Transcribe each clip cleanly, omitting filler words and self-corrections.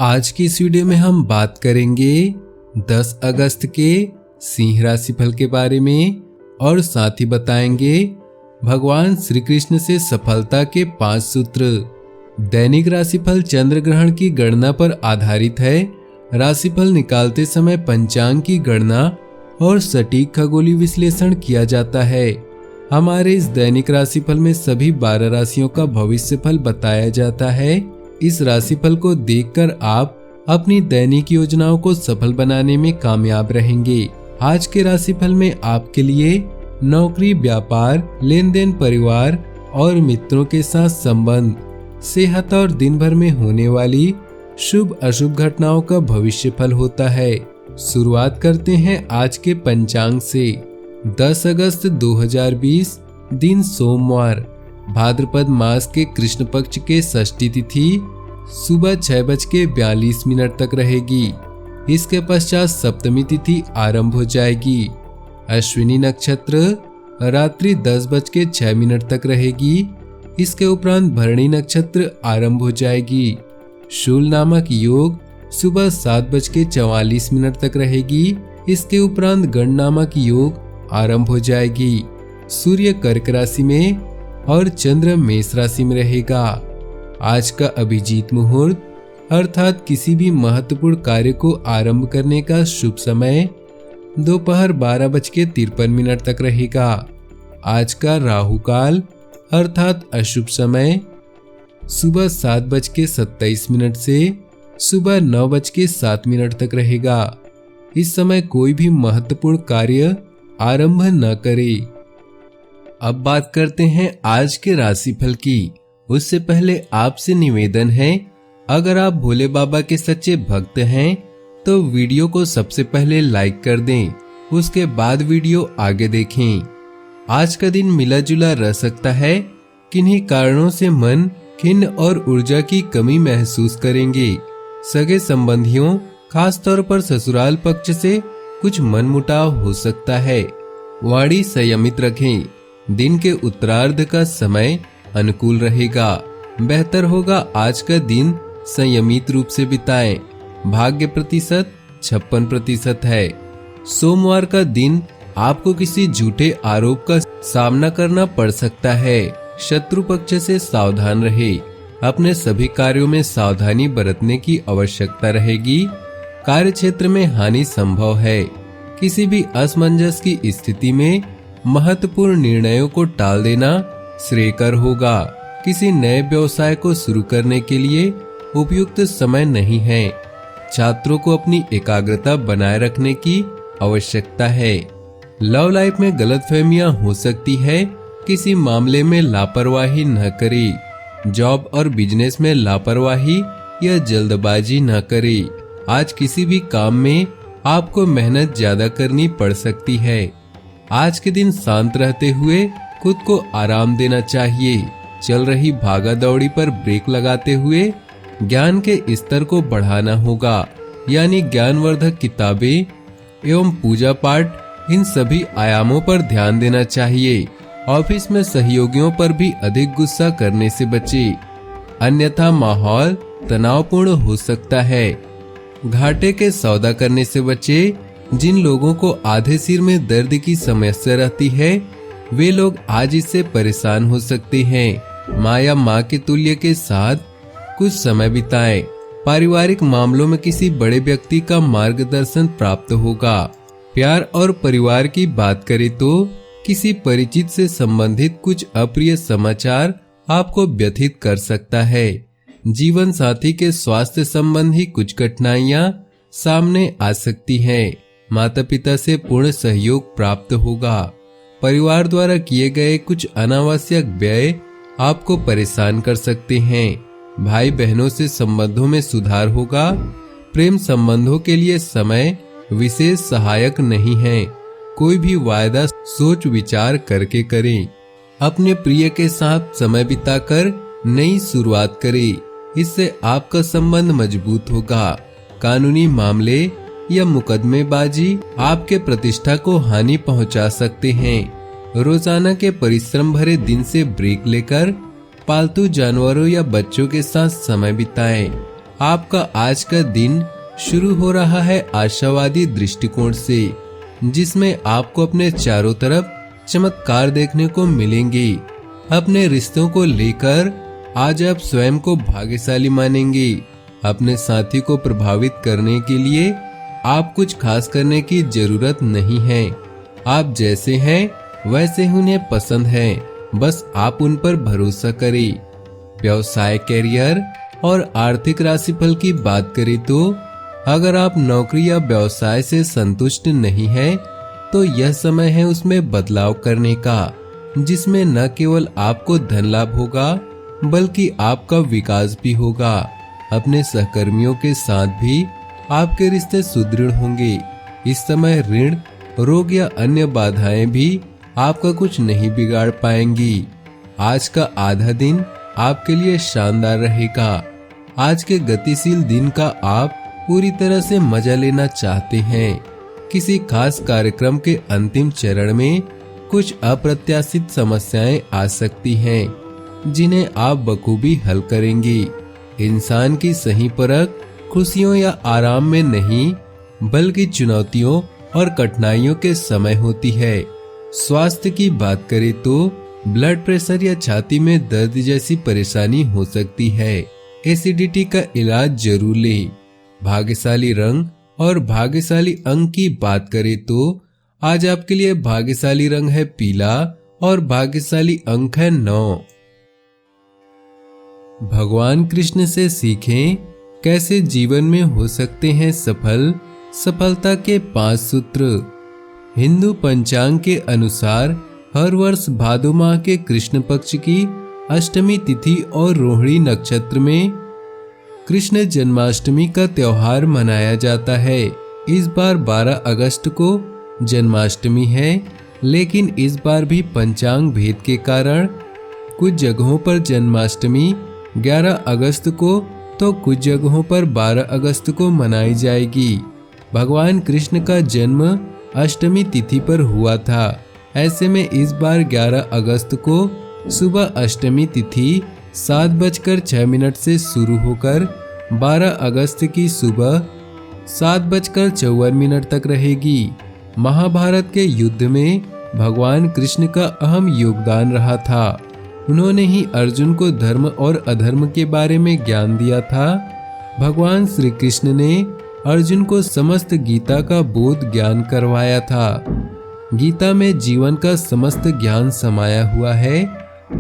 आज की इस वीडियो में हम बात करेंगे 10 अगस्त के सिंह राशिफल के बारे में और साथ ही बताएंगे भगवान श्री कृष्ण से सफलता के 5 सूत्र। दैनिक राशिफल चंद्र ग्रहण की गणना पर आधारित है। राशिफल निकालते समय पंचांग की गणना और सटीक खगोलीय विश्लेषण किया जाता है। हमारे इस दैनिक राशिफल में सभी 12 राशियों का भविष्यफल बताया जाता है। इस राशिफल को देखकर आप अपनी दैनिक योजनाओं को सफल बनाने में कामयाब रहेंगे। आज के राशिफल में आपके लिए नौकरी, व्यापार, लेन देन, परिवार और मित्रों के साथ संबंध, सेहत और दिन भर में होने वाली शुभ अशुभ घटनाओं का भविष्यफल होता है। शुरुआत करते हैं आज के पंचांग से। 10 अगस्त 2020 दिन सोमवार, भाद्रपद मास के कृष्ण पक्ष के षष्ठी तिथि सुबह 6:42 तक रहेगी। इसके पश्चात सप्तमी तिथि आरंभ हो जाएगी। अश्विनी नक्षत्र रात्रि 10:06 तक रहेगी। इसके उपरांत भरणी नक्षत्र आरंभ हो जाएगी। शूल नामक योग सुबह 7:44 तक रहेगी। इसके उपरांत गण नामक योग आरंभ हो जाएगी। सूर्य कर्क राशि में और चंद्र मेष राशि में रहेगा। आज का अभिजीत मुहूर्त अर्थात किसी भी महत्वपूर्ण कार्य को आरंभ करने का शुभ समय दोपहर 12:53 तक रहेगा। आज का राहु काल अर्थात अशुभ समय सुबह 7:27 से सुबह 9:07 तक रहेगा। इस समय कोई भी महत्वपूर्ण कार्य आरंभ न करें। अब बात करते हैं आज के राशिफल की। उससे पहले आपसे निवेदन है, अगर आप भोले बाबा के सच्चे भक्त हैं तो वीडियो को सबसे पहले लाइक कर दें, उसके बाद वीडियो आगे देखें। आज का दिन मिला जुला रह सकता है। किन्हीं कारणों से मन खिन्न और ऊर्जा की कमी महसूस करेंगे। सगे संबंधियों खास तौर पर ससुराल पक्ष से कुछ मनमुटाव हो सकता है। वाणी संयमित रखें। दिन के उत्तरार्ध का समय अनुकूल रहेगा। बेहतर होगा आज का दिन संयमित रूप से बिताएं। भाग्य प्रतिशत 56% है। सोमवार का दिन आपको किसी झूठे आरोप का सामना करना पड़ सकता है। शत्रु पक्ष से सावधान रहे। अपने सभी कार्यों में सावधानी बरतने की आवश्यकता रहेगी। कार्य क्षेत्र में हानि संभव है। किसी भी असमंजस की स्थिति में महत्वपूर्ण निर्णयों को टाल देना श्रेयकर होगा। किसी नए व्यवसाय को शुरू करने के लिए उपयुक्त समय नहीं है। छात्रों को अपनी एकाग्रता बनाए रखने की आवश्यकता है। लव लाइफ में गलतफहमियां हो सकती है। किसी मामले में लापरवाही न करें। जॉब और बिजनेस में लापरवाही या जल्दबाजी न करें। आज किसी भी काम में आपको मेहनत ज्यादा करनी पड़ सकती है। आज के दिन शांत रहते हुए खुद को आराम देना चाहिए। चल रही भागा दौड़ी पर ब्रेक लगाते हुए ज्ञान के स्तर को बढ़ाना होगा, यानी ज्ञानवर्धक किताबें एवं पूजा पाठ, इन सभी आयामों पर ध्यान देना चाहिए। ऑफिस में सहयोगियों पर भी अधिक गुस्सा करने से बचे, अन्यथा माहौल तनावपूर्ण हो सकता है। घाटे के सौदा करने से बचे। जिन लोगों को आधे सिर में दर्द की समस्या रहती है वे लोग आज इससे परेशान हो सकते हैं। माँ या माँ के तुल्य के साथ कुछ समय बिताएं। पारिवारिक मामलों में किसी बड़े व्यक्ति का मार्गदर्शन प्राप्त होगा। प्यार और परिवार की बात करें तो किसी परिचित से संबंधित कुछ अप्रिय समाचार आपको व्यथित कर सकता है। जीवन साथी के स्वास्थ्य संबंधी कुछ कठिनाइयां सामने आ सकती हैं। माता पिता से पूर्ण सहयोग प्राप्त होगा। परिवार द्वारा किए गए कुछ अनावश्यक व्यय आपको परेशान कर सकते हैं। भाई बहनों से संबंधों में सुधार होगा। प्रेम संबंधों के लिए समय विशेष सहायक नहीं है। कोई भी वायदा सोच विचार करके करें। अपने प्रिय के साथ समय बिताकर नई शुरुआत करें। इससे आपका संबंध मजबूत होगा। कानूनी मामले या मुकदमेबाजी आपके प्रतिष्ठा को हानि पहुंचा सकते हैं। रोजाना के परिश्रम भरे दिन से ब्रेक लेकर पालतू जानवरों या बच्चों के साथ समय बिताएं। आपका आज का दिन शुरू हो रहा है आशावादी दृष्टिकोण से, जिसमें आपको अपने चारों तरफ चमत्कार देखने को मिलेंगे। अपने रिश्तों को लेकर आज आप स्वयं को भाग्यशाली मानेंगे। अपने साथी को प्रभावित करने के लिए आप कुछ खास करने की जरूरत नहीं है। आप जैसे हैं वैसे ही उन्हें पसंद है, बस आप उन पर भरोसा करें। व्यवसाय, करियर और आर्थिक राशिफल की बात करें तो अगर आप नौकरी या व्यवसाय से संतुष्ट नहीं हैं, तो यह समय है उसमें बदलाव करने का, जिसमें न केवल आपको धन लाभ होगा बल्कि आपका विकास भी होगा। अपने सहकर्मियों के साथ भी आपके रिश्ते सुदृढ़ होंगे। इस समय ऋण, रोग या अन्य बाधाएं भी आपका कुछ नहीं बिगाड़ पाएंगी। आज का आधा दिन आपके लिए शानदार रहेगा। आज के गतिशील दिन का आप पूरी तरह से मजा लेना चाहते हैं। किसी खास कार्यक्रम के अंतिम चरण में कुछ अप्रत्याशित समस्याएं आ सकती हैं, जिन्हें आप बखूबी हल करेंगे। इंसान की सही परख खुशियों या आराम में नहीं, बल्कि चुनौतियों और कठिनाइयों के समय होती है। स्वास्थ्य की बात करें तो ब्लड प्रेशर या छाती में दर्द जैसी परेशानी हो सकती है। एसिडिटी का इलाज जरूर लें। भाग्यशाली रंग और भाग्यशाली अंक की बात करें तो आज आपके लिए भाग्यशाली रंग है पीला और भाग्यशाली अंक है 9। भगवान कृष्ण से सीखें कैसे जीवन में हो सकते हैं सफल। सफलता के 5 सूत्र। हिंदू पंचांग के अनुसार हर वर्ष भादो माह के कृष्ण पक्ष की अष्टमी तिथि और रोहिणी नक्षत्र में कृष्ण जन्माष्टमी का त्योहार मनाया जाता है। इस बार 12 अगस्त को जन्माष्टमी है, लेकिन इस बार भी पंचांग भेद के कारण कुछ जगहों पर जन्माष्टमी 11 अगस्त को तो कुछ जगहों पर 12 अगस्त को मनाई जाएगी। भगवान कृष्ण का जन्म अष्टमी तिथि पर हुआ था। ऐसे में इस बार 11 अगस्त को सुबह अष्टमी तिथि 7:06 से शुरू होकर 12 अगस्त की सुबह 7:54 तक रहेगी। महाभारत के युद्ध में भगवान कृष्ण का अहम योगदान रहा था। उन्होंने ही अर्जुन को धर्म और अधर्म के बारे में ज्ञान दिया था। भगवान श्री कृष्ण ने अर्जुन को समस्त गीता का बोध ज्ञान करवाया था। गीता में जीवन का समस्त ज्ञान समाया हुआ है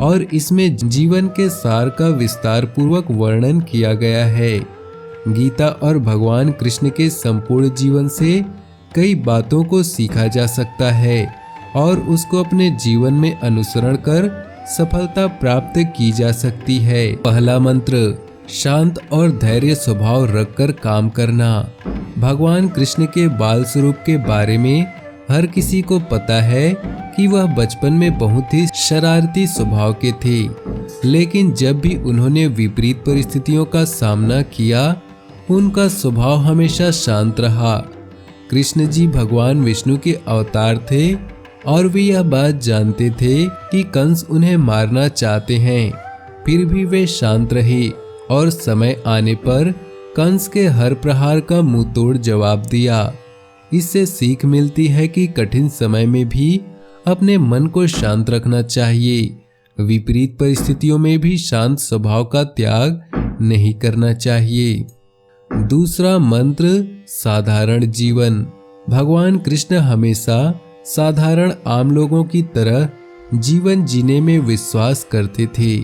और इसमें जीवन के सार का विस्तार पूर्वक वर्णन किया गया है। गीता और भगवान कृष्ण के संपूर्ण जीवन से कई बातों को सीखा जा सकता है और उसको अपने जीवन में अनुसरण कर सफलता प्राप्त की जा सकती है। पहला मंत्र, शांत और धैर्य स्वभाव रखकर काम करना। भगवान कृष्ण के बाल स्वरूप के बारे में हर किसी को पता है कि वह बचपन में बहुत ही शरारती स्वभाव के थे, लेकिन जब भी उन्होंने विपरीत परिस्थितियों का सामना किया, उनका स्वभाव हमेशा शांत रहा। कृष्ण जी भगवान विष्णु के अवतार थे और वे यह बात जानते थे कि कंस उन्हें मारना चाहते हैं, फिर भी वे शांत रहे और समय आने पर कंस के हर प्रहार का मुंह तोड़ जवाब दिया। इससे सीख मिलती है कि कठिन समय में भी अपने मन को शांत रखना चाहिए। विपरीत परिस्थितियों में भी शांत स्वभाव का त्याग नहीं करना चाहिए। दूसरा मंत्र, साधारण जीवन। भगवान कृष्ण हमेशा साधारण आम लोगों की तरह जीवन जीने में विश्वास करते थे।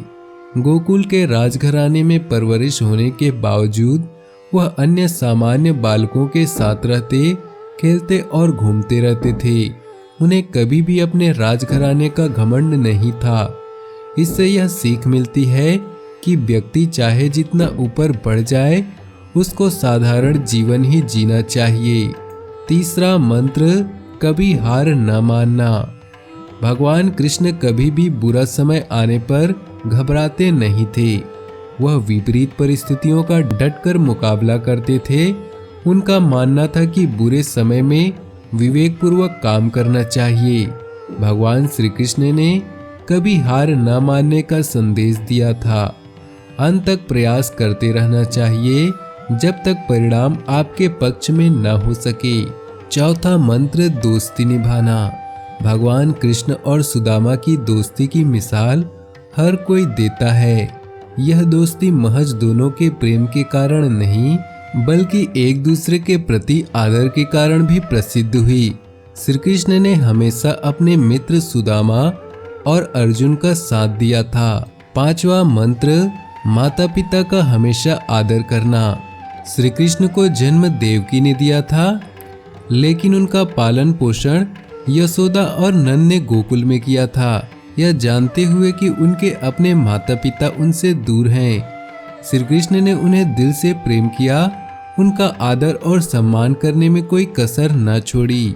गोकुल के राजघराने में परवरिश होने के बावजूद वह अन्य सामान्य बालकों के साथ रहते, खेलते और घूमते रहते थे। उन्हें कभी भी अपने राजघराने का घमंड नहीं था। इससे यह सीख मिलती है कि व्यक्ति चाहे जितना ऊपर बढ़ जाए, उसको साधारण जीवन ही जीना चाहिए। तीसरा मंत्र, कभी हार न मानना। भगवान कृष्ण कभी भी बुरा समय आने पर घबराते नहीं थे। वह विपरीत परिस्थितियों का डटकर मुकाबला करते थे। उनका मानना था कि बुरे समय में विवेकपूर्वक काम करना चाहिए। भगवान श्री कृष्ण ने कभी हार न मानने का संदेश दिया था। अंत तक प्रयास करते रहना चाहिए जब तक परिणाम आपके पक्ष में न हो सके। चौथा मंत्र, दोस्ती निभाना। भगवान कृष्ण और सुदामा की दोस्ती की मिसाल हर कोई देता है। यह दोस्ती महज दोनों के प्रेम के कारण नहीं, बल्कि एक दूसरे के प्रति आदर के कारण भी प्रसिद्ध हुई। श्री कृष्ण ने हमेशा अपने मित्र सुदामा और अर्जुन का साथ दिया था। पांचवा मंत्र, माता पिता का हमेशा आदर करना। श्री कृष्ण को जन्म देवकी ने दिया था, लेकिन उनका पालन पोषण यशोदा और नंद ने गोकुल में किया था, यह जानते हुए कि उनके अपने माता पिता उनसे दूर हैं। श्री कृष्ण ने उन्हें दिल से प्रेम किया, उनका आदर और सम्मान करने में कोई कसर न छोड़ी।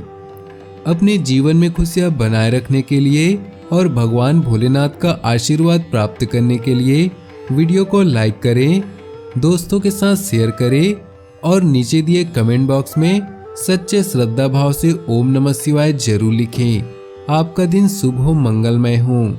अपने जीवन में खुशियां बनाए रखने के लिए और भगवान भोलेनाथ का आशीर्वाद प्राप्त करने के लिए वीडियो को लाइक करें, दोस्तों के साथ शेयर करें और नीचे दिए कमेंट बॉक्स में सच्चे श्रद्धा भाव से ओम नमः शिवाय जरूर लिखें। आपका दिन शुभ हो, मंगलमय हो।